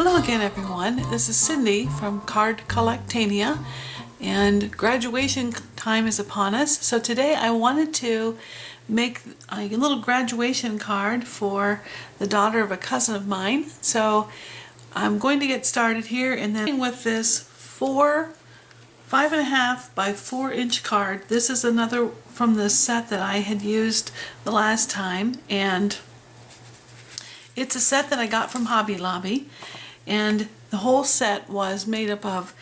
Hello again, everyone. This is Cindy from Card Collectania, and graduation time is upon us. So today I wanted to make a little graduation card for the daughter of a cousin of mine. So I'm going to get started here, and then with this 5.5 by 4-inch card. This is another from the set that I had used the last time, and it's a set that I got from Hobby Lobby. And the whole set was made up of,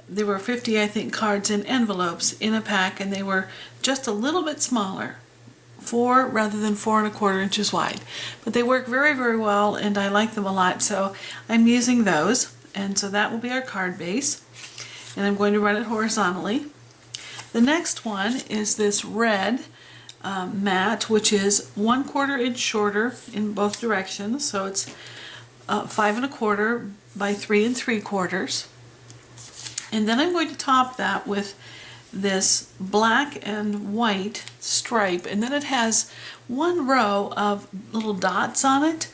there were 50, I think, cards in envelopes in a pack, and they were just a little bit smaller, 4 rather than 4.25 inches wide. But they work very, very well, and I like them a lot, so I'm using those. And so that will be our card base, and I'm going to run it horizontally. The next one is this red mat, which is 1/4 inch shorter in both directions, so it's 5.25 by 3 3/4. And then I'm going to top that with this black and white stripe, and then it has one row of little dots on it,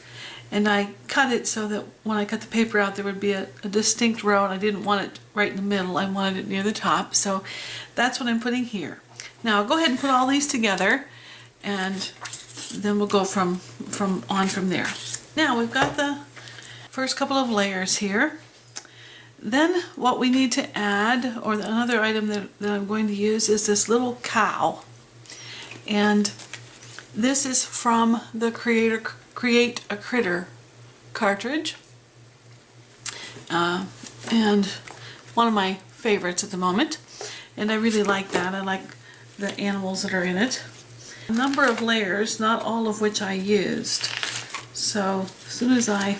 and I cut it so that when I cut the paper out there would be a distinct row, and I didn't want it right in the middle, I wanted it near the top, so that's what I'm putting here. Now I'll go ahead and put all these together, and then we'll go from there. Now we've got the first couple of layers here. Then what we need to add, or another item that I'm going to use, is this little cow. And this is from the Create a Critter cartridge. And one of my favorites at the moment. And I really like that. I like the animals that are in it. A number of layers, not all of which I used. So as soon as I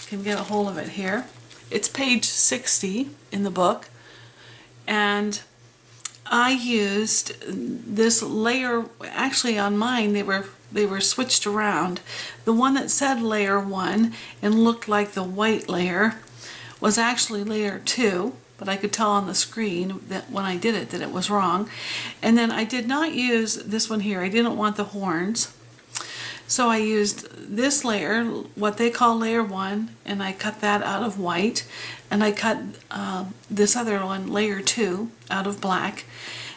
can get a hold of it here. It's page 60 in the book, and I used this layer. Actually on mine they were switched around. The one that said layer 1 and looked like the white layer was actually layer 2, but I could tell on the screen that when I did it that it was wrong. And then I did not use this one here. I didn't want the horns. So I used this layer, what they call layer 1, and I cut that out of white, and I cut this other one, layer 2, out of black,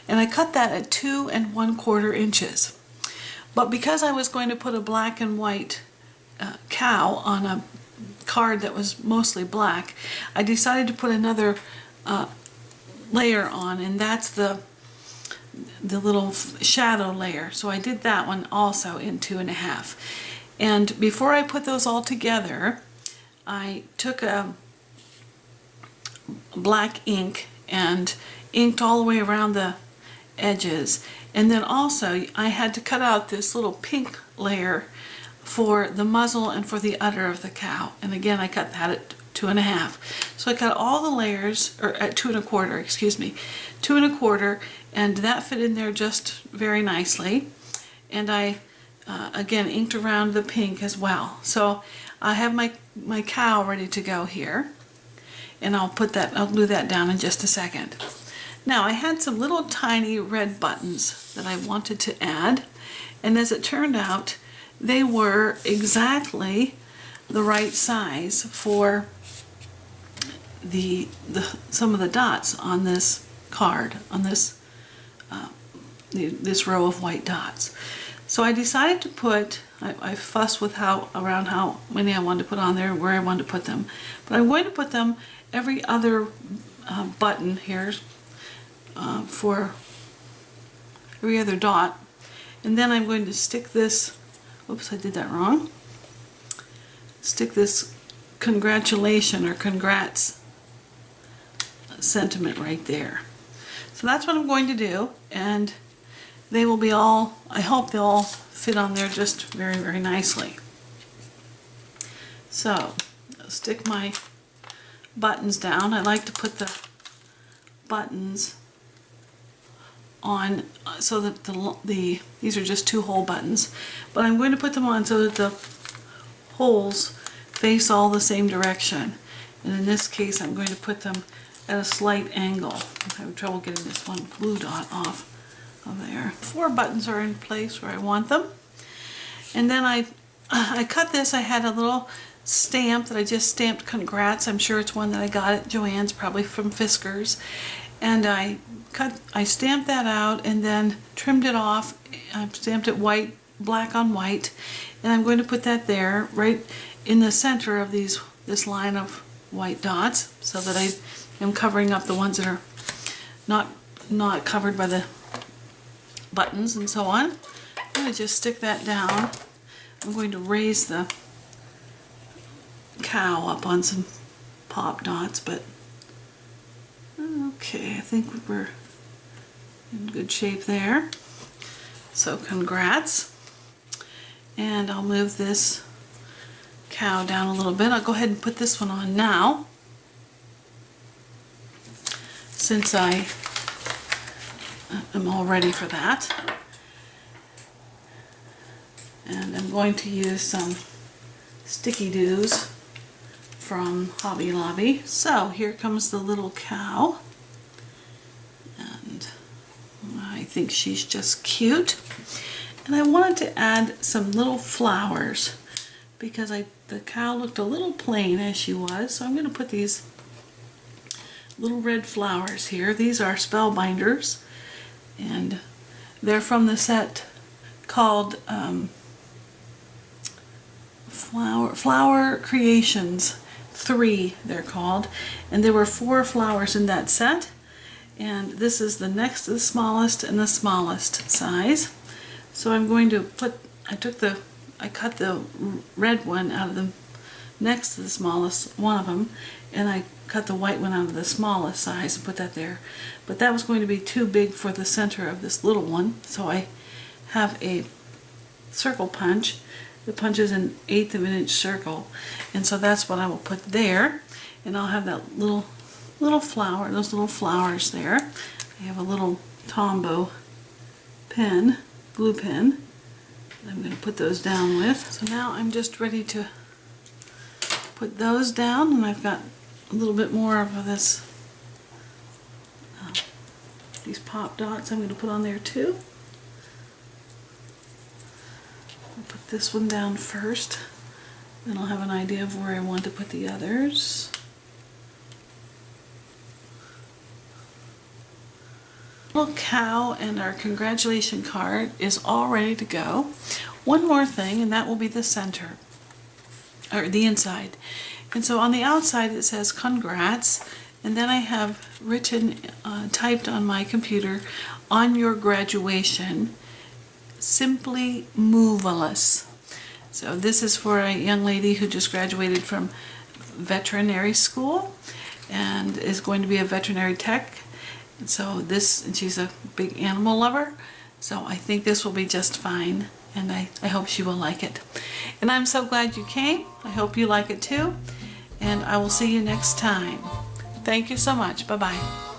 and I cut that at 2 1/4 inches. But because I was going to put a black and white cow on a card that was mostly black, I decided to put another layer on, and that's the little shadow layer. So I did that one also in 2.5. And before I put those all together, I took a black ink and inked all the way around the edges. And then also I had to cut out this little pink layer for the muzzle and for the udder of the cow. And again, I cut that at 2.5. So I cut all the layers, or at 2.25, excuse me, 2.25, and that fit in there just very nicely. And I again inked around the pink as well. So I have my cow ready to go here, and I'll glue that down in just a second. Now I had some little tiny red buttons that I wanted to add, and as it turned out, they were exactly the right size for some of the dots on this card, on this row of white dots. So I decided to put, I fussed with around how many I wanted to put on there and where I wanted to put them. But I'm going to put them every other button here for every other dot. And then I'm going to stick this, oops, I did that wrong. Stick this congratulation or congrats sentiment right there. So that's what I'm going to do, and they will be all, I hope they'll all fit on there just very, very nicely. So I'll stick my buttons down. I like to put the buttons on so that these are just 2 hole buttons, but I'm going to put them on so that the holes face all the same direction. And in this case, I'm going to put them at a slight angle. I'm having trouble getting this one blue dot off of there. 4 buttons are in place where I want them. And then I cut this. I had a little stamp that I just stamped congrats. I'm sure it's one that I got at Joann's, probably from Fisker's. And I stamped that out and then trimmed it off. I stamped it white, black on white, and I'm going to put that there right in the center of this line of white dots, so that I am covering up the ones that are not covered by the buttons and so on. I'm going to just stick that down. I'm going to raise the cow up on some pop dots, but okay, I think we're in good shape there. So congrats. And I'll move this cow down a little bit. I'll go ahead and put this one on now, since I am all ready for that. And I'm going to use some sticky doos from Hobby Lobby. So here comes the little cow, and I think she's just cute. And I wanted to add some little flowers because the cow looked a little plain as she was, so I'm going to put these little red flowers here. These are spellbinders, and they're from the set called Flower Creations 3, they're called, and there were 4 flowers in that set, and this is the next to the smallest and the smallest size. So I'm going to put, I cut the red one out of the next to the smallest one of them, and I cut the white one out of the smallest size and put that there. But that was going to be too big for the center of this little one, so I have a circle punch. It punches an 1/8 of an inch circle, and so that's what I will put there. And I'll have that little flower, those little flowers there. I have a little Tombow pen, glue pen, that I'm going to put those down with. So now I'm just ready to put those down, and I've got a little bit more of this, these pop dots I'm going to put on there too. I'll put this one down first, then I'll have an idea of where I want to put the others. Little cow and our congratulation card is all ready to go. One more thing, and that will be the center, or the inside. And so on the outside it says congrats, and then I have written, typed on my computer, on your graduation, simply moovelous. So this is for a young lady who just graduated from veterinary school and is going to be a veterinary tech. And so and she's a big animal lover, so I think this will be just fine, and I hope she will like it. And I'm so glad you came. I hope you like it too, and I will see you next time. Thank you so much. Bye-bye.